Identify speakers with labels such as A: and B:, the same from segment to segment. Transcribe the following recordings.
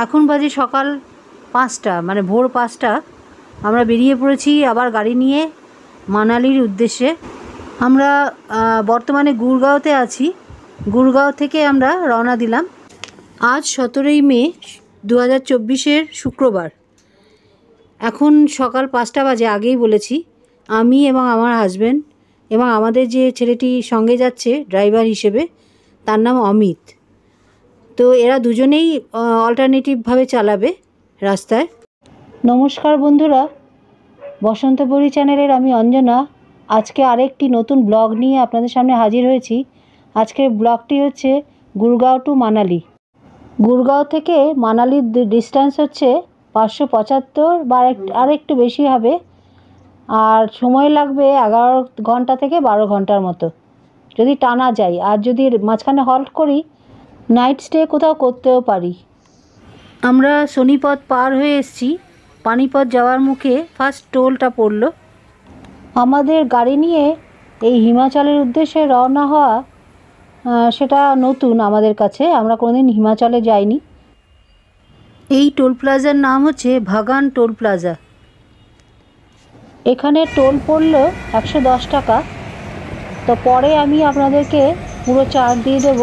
A: এখন বাজে সকাল 5টা, মানে ভোর 5টা। আমরা বেরিয়ে পড়েছি আবার গাড়ি নিয়ে মানালির উদ্দেশ্যে। আমরা বর্তমানে গুরগাঁওতে আছি। গুরগাঁও থেকে আমরা রওনা দিলাম। আজ 17ই মে 2024-এর শুক্রবার। এখন সকাল 5টা বাজে, আগেই বলেছি। আমি এবং আমার হাজব্যান্ড এবং আমাদের যে ছেলেটি সঙ্গে যাচ্ছে ড্রাইভার হিসেবে, তার নাম অমিত। তো এরা দুজনেই অল্টারনেটিভভাবে চালাবে রাস্তায়। নমস্কার বন্ধুরা, বসন্তপুরী চ্যানেলের আমি অঞ্জনা। আজকে আরেকটি নতুন ব্লগ নিয়ে আপনাদের সামনে হাজির হয়েছি। আজকের ব্লগটি হচ্ছে গুরগাঁও টু মানালি। গুরগাঁও থেকে মানালির ডিস্টেন্স হচ্ছে 575 বা আর একটু বেশি হবে, আর সময় লাগবে 11 ঘন্টা থেকে 12 ঘন্টার মতো যদি টানা যায়। আর যদি মাঝখানে হল্ট করি, নাইট স্টে কোথাও করতেও পারি। আমরা সোনিপথ পার হয়ে এসেছি। পানিপথ যাওয়ার মুখে ফার্স্ট টোলটা পড়ল। আমাদের গাড়ি নিয়ে এই হিমাচলের উদ্দেশ্যে রওনা হওয়া সেটা নতুন আমাদের কাছে। আমরা কোনোদিন হিমাচলে যাইনি। এই টোল প্লাজার নাম হচ্ছে ভাগান টোল প্লাজা। এখানে টোল পড়ল 110 টাকা। তো পরে আমি আপনাদেরকে পুরো চার্জ দিয়ে দেব।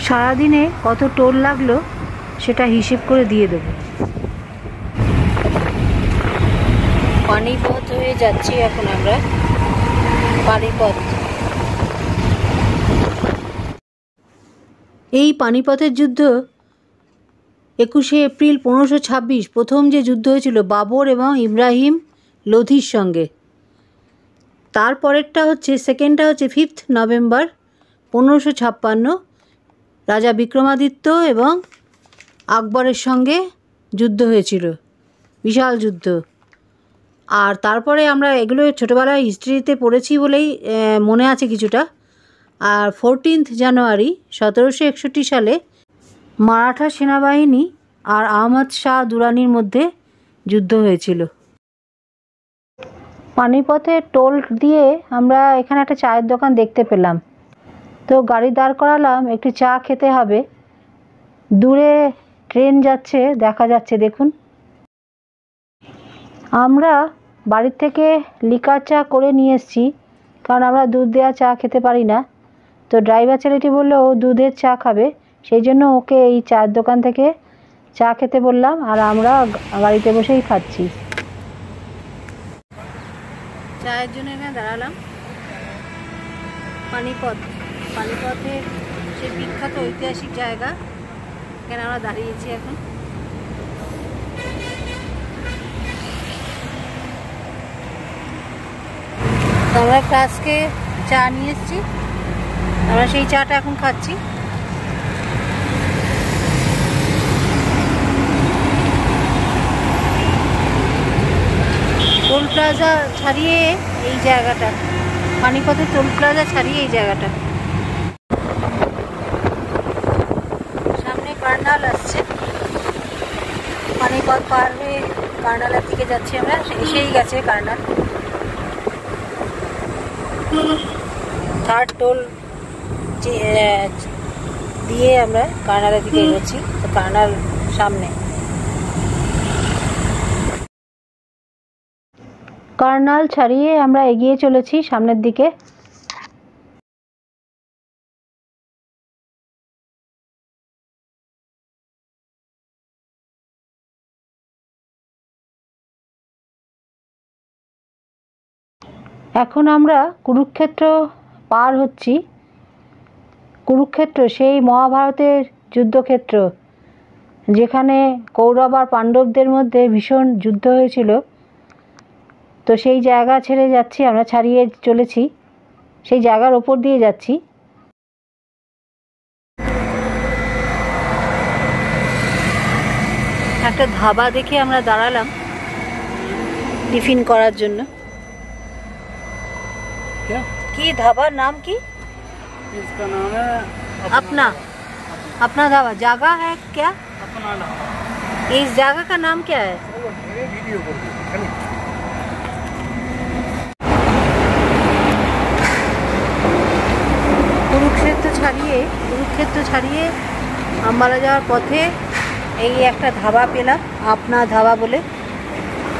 A: সারাদিনে কত টোল লাগলো সেটা হিসেব করে দিয়ে দেব। পানিপথ হয়ে যাচ্ছি এখন আমরা। পানিপথ, এই পানিপথের যুদ্ধ 21শে এপ্রিল 1526 প্রথম যে যুদ্ধ হয়েছিল বাবর এবং ইব্রাহিম লোধির সঙ্গে। তারপরেরটা হচ্ছে, সেকেন্ডটা হচ্ছে 5 নভেম্বর 1556 রাজা বিক্রমাদিত্য এবং আকবরের সঙ্গে যুদ্ধ হয়েছিল, বিশাল যুদ্ধ। আর তারপরে আমরা এগুলো ছোটোবেলায় হিস্ট্রিতে পড়েছি বলেই মনে আছে কিছুটা। আর 14 জানুয়ারি 1761 সালে মারাঠা সেনাবাহিনী আর আহমদ শাহ দুরানির মধ্যে যুদ্ধ হয়েছিল। পানিপথে টোল দিয়ে আমরা এখানে একটা চায়ের দোকান দেখতে পেলাম। তো গাড়ি দাঁড় করালাম, একটু চা খেতে হবে। দূরে ট্রেন যাচ্ছে, দেখা যাচ্ছে, দেখুন। আমরা বাড়ির থেকে লিকার চা করে নিয়ে এসেছি, কারণ আমরা দুধ দেওয়া চা খেতে পারি না। তো ড্রাইভার ছেলেটি বললো ও দুধের চা খাবে, সেই জন্য ওকে এই চায়ের দোকান থেকে চা খেতে বললাম, আর আমরা গাড়িতে বসেই খাচ্ছি। চায়ের জন্য এখানে দাঁড়ালাম। পানিপথের সেই বিখ্যাত ঐতিহাসিক জায়গা, এখানে আমরা দাঁড়িয়েছি এখন। আমরা আজকে চা নিয়ে এসেছি, আমরা সেই চাটা এখন খাচ্ছি। টোল প্লাজা ছাড়িয়ে এই জায়গাটা, পানিপথের টোল প্লাজা ছাড়িয়ে এই জায়গাটা। সামনে কার্নাল আসছে, পানিপথ পার হয়ে কার্নালের দিকে যাচ্ছি আমরা। এসেই গেছে কার্নাল। থার্ড টোল দিয়ে আমরা কার্নালের দিকে এগোচ্ছি। তো কার্নাল সামনে। কার্নাল ছাড়িয়ে আমরা এগিয়ে চলেছি সামনের দিকে। এখন আমরা কুরুক্ষেত্র পার হচ্ছি। কুরুক্ষেত্র সেই মহাভারতের যুদ্ধক্ষেত্র, যেখানে কৌরব আর পাণ্ডবদের মধ্যে ভীষণ যুদ্ধ হয়েছিল। তো সেই জায়গা ছেড়ে যাচ্ছি আমরা, ছাড়িয়ে চলেছি, সেই জায়গার ওপর দিয়ে যাচ্ছি। একটা ধাবা দেখে আমরা দাঁড়ালাম টিফিন করার জন্য। কি ধাবার नाम की?
B: इसका नाम है
A: अपना ढाबा। जगह है क्या?
B: अपना नाम।
A: इस जगह का नाम क्या है? কুরুক্ষেত্র ছাড়িয়ে আম্বালা যাওয়ার পথে এই একটা ধাবা পেলাম, আপনা ধাবা বলে,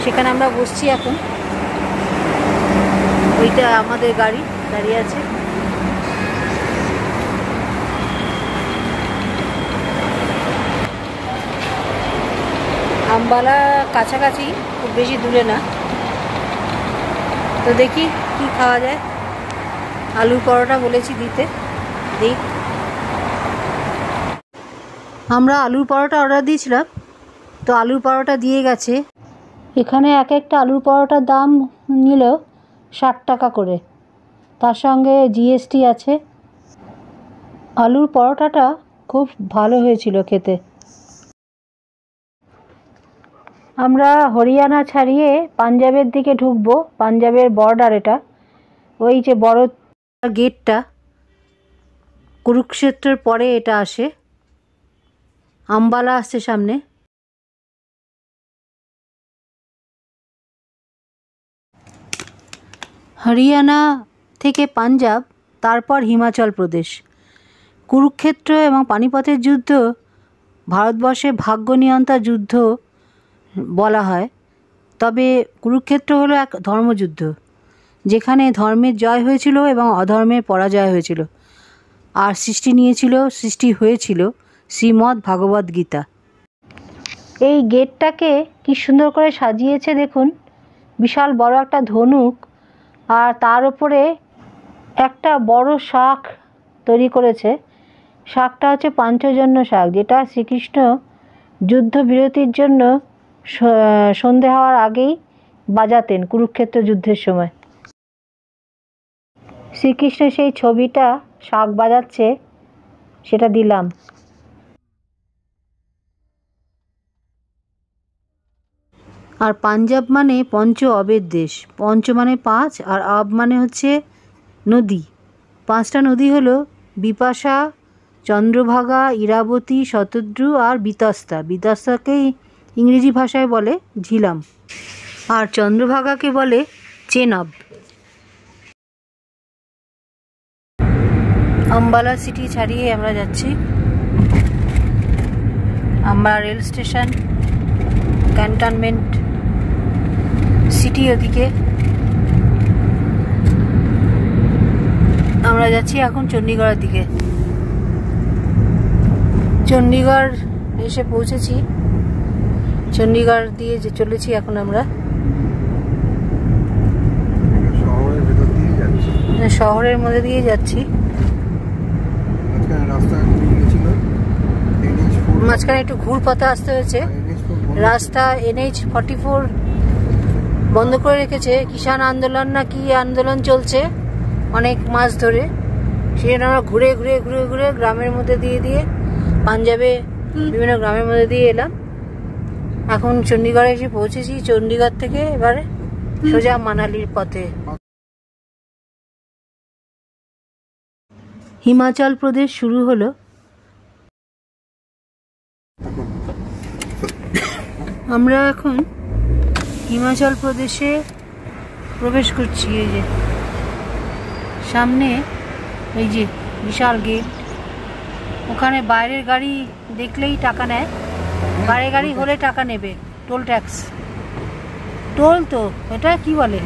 A: সেখানে আমরা বসছি এখন। ওইটা আমাদের গাড়ি দাঁড়িয়ে আছে। আম্বালা কাছাকাছি, খুব বেশি দূরে না। তো দেখি কি খাওয়া যায়। আলুর পরোটা বলেছি দিতে, দিই। আমরা আলুর পরোটা অর্ডার দিয়েছিলাম, তো আলুর পরোটা দিয়ে গেছে। এখানে এক একটা আলুর পরোটার দাম নিল 60 টাকা করে, তার সঙ্গে জিএসটি আছে। আলুর পরোটাটা খুব ভালো হয়েছিল খেতে। আমরা হরিয়ানা ছাড়িয়ে পাঞ্জাবের দিকে ঢুকবো, পাঞ্জাবের বর্ডার এটা। ওই যে বড় গেটটা, কুরুক্ষেত্রের পরে এটা আসে। আম্বালা আসছে সামনে। হরিয়ানা থেকে পাঞ্জাব, তারপর হিমাচল প্রদেশ। কুরুক্ষেত্র এবং পানিপথের যুদ্ধ ভারতবর্ষে ভাগ্য নিয়ন্তা যুদ্ধ বলা হয়। তবে কুরুক্ষেত্র হলো এক ধর্মযুদ্ধ, যেখানে ধর্মের জয় হয়েছিল এবং অধর্মের পরাজয় হয়েছিল, আর সৃষ্টি হয়েছিল শ্রীমদ্ ভাগবত গীতা। এই গেটটাকে কি সুন্দর করে সাজিয়েছে দেখুন। বিশাল বড় একটা ধনুক, আর তার উপরে একটা বড় শাঁখ তৈরি করেছে। শাঁখটা হচ্ছে পাঞ্চজন্য শাঁখ, যেটা শ্রীকৃষ্ণ যুদ্ধবিরতির জন্য সন্ধে হওয়ার আগেই বাজাতেন কুরুক্ষেত্র যুদ্ধের সময়। শ্রীকৃষ্ণ সেই ছবিটা শাঁখ বাজাচ্ছে, সেটা দিলাম। আর পাঞ্জাব মানে পঞ্চ অবের দেশ। পঞ্চ মানে 5, আর অব মানে হচ্ছে নদী। 5টা নদী হলো বিপাশা, চন্দ্রভাগা, ইরাবতী, শতদ্রু আর বিতস্তা। বিতস্তাকেই ইংরেজি ভাষায় বলে ঝিলাম, আর চন্দ্রভাগাকে বলে চেনাব। আম্বালা সিটি ছাড়িয়ে আমরা যাচ্ছি। Ambala rail station, cantonment city ওদিকে। আমরা যাচ্ছি এখন চণ্ডীগড়ের দিকে। চণ্ডীগড় এসে পৌঁছেছি। চণ্ডীগড় দিয়ে যে চলেছি এখন আমরা। শহরের মধ্যে দিয়ে যাচ্ছি। মাঝখানে একটু ঘুরপথে আসতে হয়েছে। রাস্তা NH-44 বন্ধ করে রেখেছে। কিষাণ আন্দোলন না কি আন্দোলন চলছে অনেক মাস ধরে। সেজন্য আমরা ঘুরে ঘুরে ঘুরে ঘুরে গ্রামের মধ্যে দিয়ে পাঞ্জাবে বিভিন্ন গ্রামের মধ্যে দিয়ে এলাম। এখন চণ্ডীগড়ে এসে পৌঁছেছি। চণ্ডীগড় থেকে এবারে সোজা মানালির পথে। হিমাচল প্রদেশ শুরু হলো। আমরা এখন হিমাচল প্রদেশে প্রবেশ করছি। এই যে সামনে এই যে বিশাল গেট, ওখানে বাইরের গাড়ি দেখলেই টাকা নেয়। বাইরের গাড়ি হলে টাকা নেবে, টোল ট্যাক্স। টোল তো এটা কি বলে,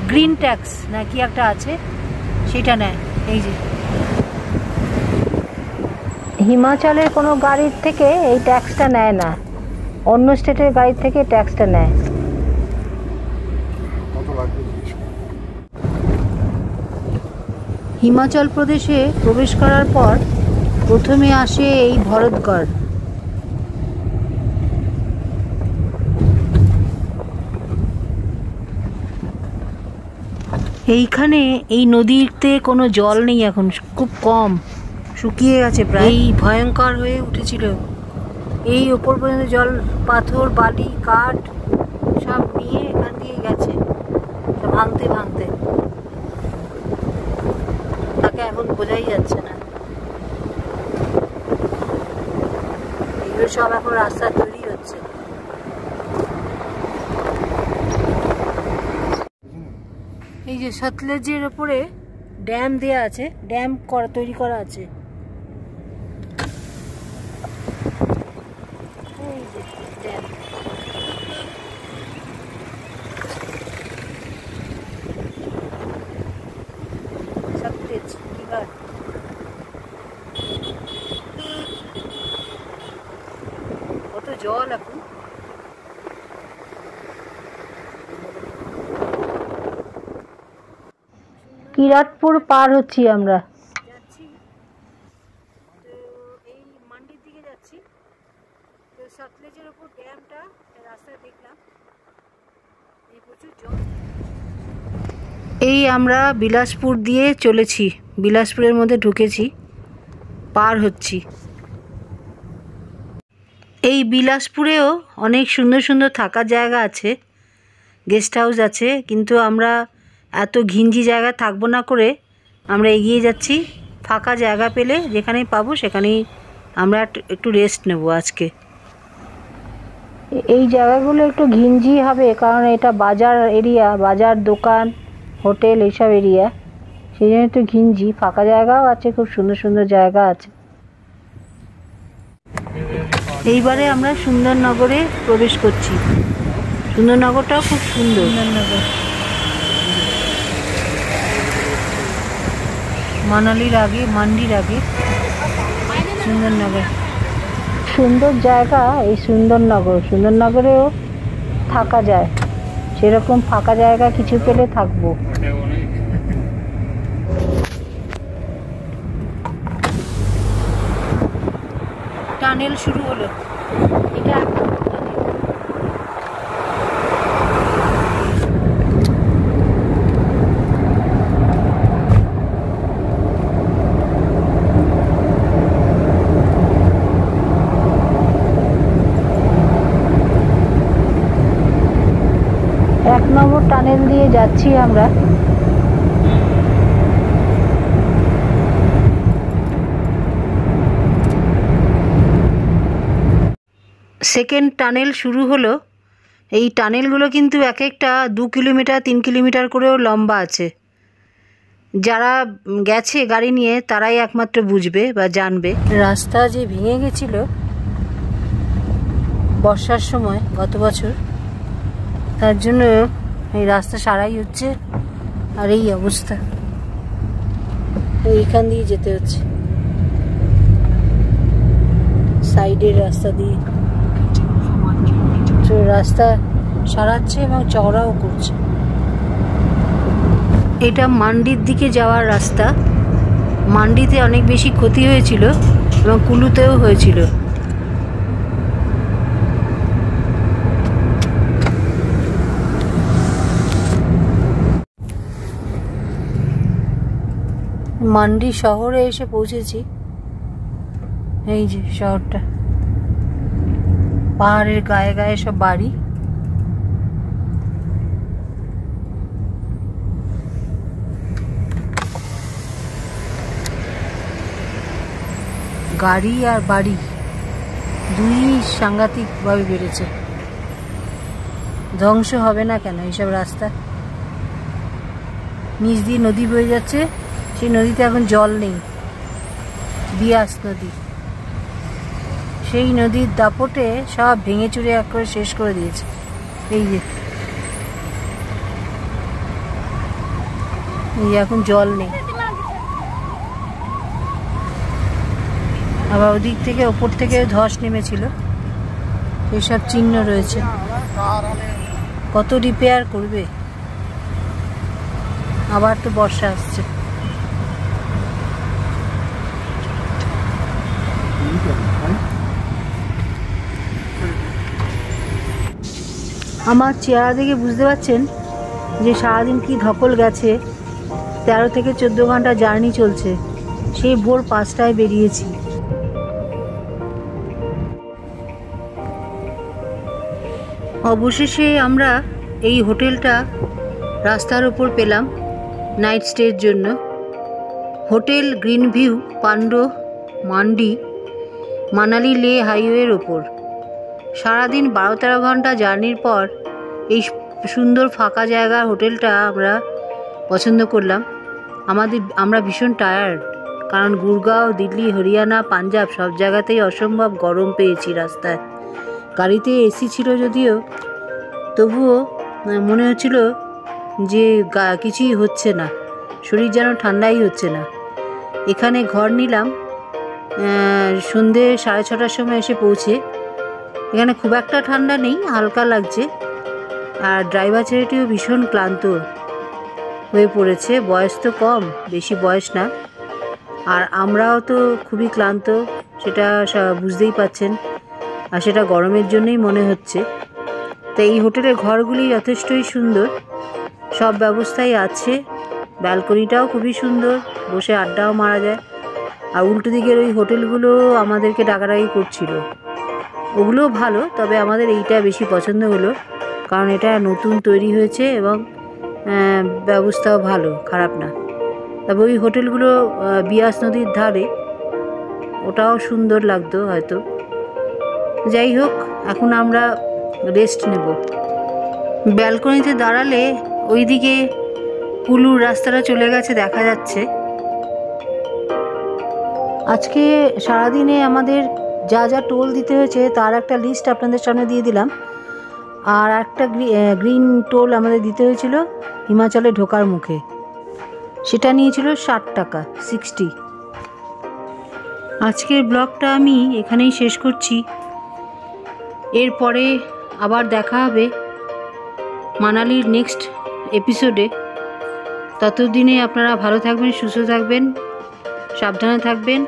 A: গ্রিন ট্যাক্স না কি একটা আছে, সেটা নেয়। এই যে হিমাচলের কোনো গাড়ির থেকে এই ট্যাক্সটা নেয় না, অন্য স্টেটের গাড়ির থেকে ট্যাক্সটা নেয়। হিমাচল প্রদেশে প্রবেশ করার পর প্রথমে আসে এই ভরতগড়। এইখানে এই নদীতে কোনো জল নেই এখন, খুব কম, শুকিয়ে গেছে প্রায়। এই ভয়ঙ্কর হয়ে উঠেছিল। এই ওপর পর্যন্ত জল, পাথর, বালি, কাঠ সব নিয়ে এখান দিয়ে গেছে, ভাঙতে ভাঙতে। তাকে এখন বোঝাই যাচ্ছে না। এগুলো সব এখন রাস্তা তৈরি হচ্ছে। এই যে সতলেজের ওপরে ড্যাম দেয়া আছে, ড্যাম তৈরি করা আছে। এই যে ড্যাম। সত্যিজ রিভার। কত জল এখন। কিরাতপুর পার হচ্ছি আমরা, যাচ্ছি তো এই মান্ডির দিকে যাচ্ছি। তো সতলেজের ওপর ড্যামটা রাস্তায় দেখলাম, এই প্রচুর জল। এই আমরা বিলাসপুর দিয়ে চলেছি, বিলাসপুরের মধ্যে ঢুকেছি, পার হচ্ছি। এই বিলাসপুরেও অনেক সুন্দর সুন্দর থাকার জায়গা আছে, গেস্ট হাউস আছে, কিন্তু আমরা এত ঘিঞ্জি জায়গা থাকবো না করে আমরা এগিয়ে যাচ্ছি। ফাঁকা জায়গা পেলে যেখানেই পাবো সেখানেই আমরা একটু রেস্ট নেব আজকে। এই জায়গাগুলো একটু ঘিঞ্জি হবে কারণ এটা বাজার এরিয়া, বাজার দোকান হোটেল এইসব এরিয়া, সেই জন্য একটু ঘিঞ্জি। ফাঁকা জায়গাও আছে, খুব সুন্দর সুন্দর জায়গা আছে। এইবারে আমরা সুন্দরনগরে প্রবেশ করছি। সুন্দরনগরটাও খুব সুন্দর। সুন্দরনগর মানালির আগে, মান্ডির আগে সুন্দরনগর। সুন্দর জায়গা এই সুন্দরনগর। সুন্দরনগরেও থাকা যায়, সেরকম ফাঁকা জায়গা কিছু পেলে থাকবো। টানেল শুরু হলো, এটা এক নম্বর টানেল দিয়ে যাচ্ছি আমরা। সেকেন্ড টানেল শুরু হলো। এই টানেলগুলো কিন্তু এক একটা 2 কিলোমিটার 3 কিলোমিটার করেও লম্বা আছে। যারা গেছে গাড়ি নিয়ে তারাই একমাত্র বুঝবে বা জানবে। রাস্তা যে ভেঙে গেছিল বর্ষার সময় গত বছর, তার জন্য এই রাস্তা সারাই হচ্ছে, আর এই অবস্থা। এইখান দিয়ে যেতে হচ্ছে, সাইডের রাস্তা দিয়ে। তো রাস্তা সারাচ্ছে এবং চওড়াও করছে। এটা মান্ডির দিকে যাওয়ার রাস্তা। মান্ডিতে অনেক বেশি ক্ষতি হয়েছিল এবং কুলুতেও হয়েছিল। মান্ডি শহরে এসে পৌঁছেছি। এই যে শহরটা, পাহাড়ের গায়ে গায়ে সব বাড়ি। গাড়ি আর বাড়ি দুই সাংঘাতিক ভাবে বেড়েছে। ধ্বংস হবে না কেন এইসব রাস্তা? নিচ দিয়ে নদী বয়ে যাচ্ছে, সেই নদীতে এখন জল নেই, বিয়াস নদী। সেই নদীর দাপটে সব ভেঙে চুরে এক করে শেষ করে দিয়েছে। এই যে এখন জল নেই। আবার ওদিক থেকে ওপর থেকে ধস নেমেছিল, সেসব চিহ্ন রয়েছে। কত রিপেয়ার করবে? আবার তো বর্ষা আসছে। আমার চেহারা দেখে বুঝতে পারছেন যে সারাদিন কি ধকল গেছে। 13 থেকে 14 ঘন্টা জার্নি চলছে। সেই ভোর 5টায় বেরিয়েছি। অবশেষে আমরা এই হোটেলটা রাস্তার উপর পেলাম নাইট স্টের জন্য। Hotel green view, Pandoh, Mandi, Manali Leh হাইওয়ের ওপর। সারাদিন 12-13 ঘন্টা জার্নির পর এই সুন্দর ফাঁকা জায়গার হোটেলটা আমরা পছন্দ করলাম। আমরা ভীষণ টায়ার্ড, কারণ গুরগাঁও, দিল্লি, হরিয়ানা, পাঞ্জাব সব জায়গাতেই অসম্ভব গরম পেয়েছি রাস্তায়। গাড়িতে এসি ছিল যদিও, তবুও মনে হচ্ছিল যে কিছুই হচ্ছে না, শরীর যেন ঠান্ডাই হচ্ছে না। এখানে ঘর নিলাম সন্ধে 6:30টার সময় এসে পৌঁছে। এখানে খুব একটা ঠান্ডা নেই, হালকা লাগছে। আর ড্রাইভার ছেলেটিও ভীষণ ক্লান্ত হয়ে পড়েছে, বয়স তো কম, বেশি বয়স না। আর আমরাও তো খুবই ক্লান্ত, সেটা বুঝতেই পাচ্ছেন, আর সেটা গরমের জন্যই মনে হচ্ছে। তো এই হোটেলের ঘরগুলি যথেষ্টই সুন্দর, সব ব্যবস্থাই আছে। ব্যালকনিটাও খুবই সুন্দর, বসে আড্ডাও মারা যায়। আর উল্টো দিকের ওই হোটেলগুলো আমাদেরকে ডাকাডাকি করছিল, ওগুলোও ভালো, তবে আমাদের এইটা বেশি পছন্দ হলো, কারণ এটা নতুন তৈরি হয়েছে এবং ব্যবস্থাও ভালো, খারাপ না। তবে ওই হোটেলগুলো বিয়াস নদীর ধারে, ওটাও সুন্দর লাগতো হয়তো। যাই হোক, এখন আমরা রেস্ট নেব। ব্যালকনিতে দাঁড়ালে ওইদিকে কুলুর রাস্তাটা চলে গেছে, দেখা যাচ্ছে। আজকে সারাদিনে আমাদের যা যা টোল দিতে হয়েছে তার একটা লিস্ট আপনাদের সামনে দিয়ে দিলাম। আর একটা গ্রিন টোল আমাদের দিতে হয়েছিল হিমাচলে ঢোকার মুখে, সেটা নিয়েছিল 60 টাকা, 60। আজকের ব্লগটা আমি এখানেই শেষ করছি। এরপরে আবার দেখা হবে মানালির নেক্সট এপিসোডে। ততদিনে আপনারা ভালো থাকবেন, সুস্থ থাকবেন, সাবধানে থাকবেন,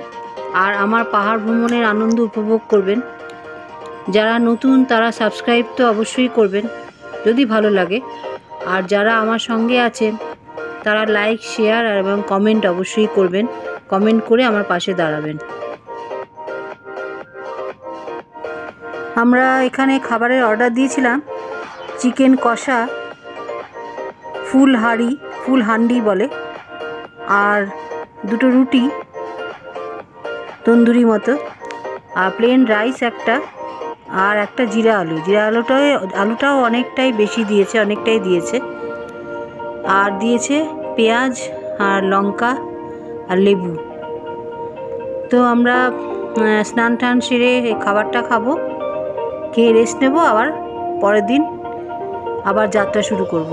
A: আর আমার পাহাড় ভ্রমণের আনন্দ উপভোগ করবেন। যারা নতুন তারা সাবস্ক্রাইব তো অবশ্যই করবেন যদি ভালো লাগে, আর যারা আমার সঙ্গে আছেন তারা লাইক, শেয়ার এবং কমেন্ট অবশ্যই করবেন। কমেন্ট করে আমার পাশে দাঁড়াবেন। আমরা এখানে খাবারের অর্ডার দিয়েছিলাম চিকেন কষা, ফুল হান্ডি বলে, আর দুটো রুটি তন্দুরি মতো, আর প্লেন রাইস একটা, আর একটা জিরা আলুটাও অনেকটাই বেশি দিয়েছে, অনেকটাই দিয়েছে। আর দিয়েছে পেঁয়াজ আর লঙ্কা আর লেবু। তো আমরা স্নান টান সেরে এই খাবারটা খাবো, খেয়ে রেস্ট নেবো, আবার পরের দিন আবার যাত্রা শুরু করব।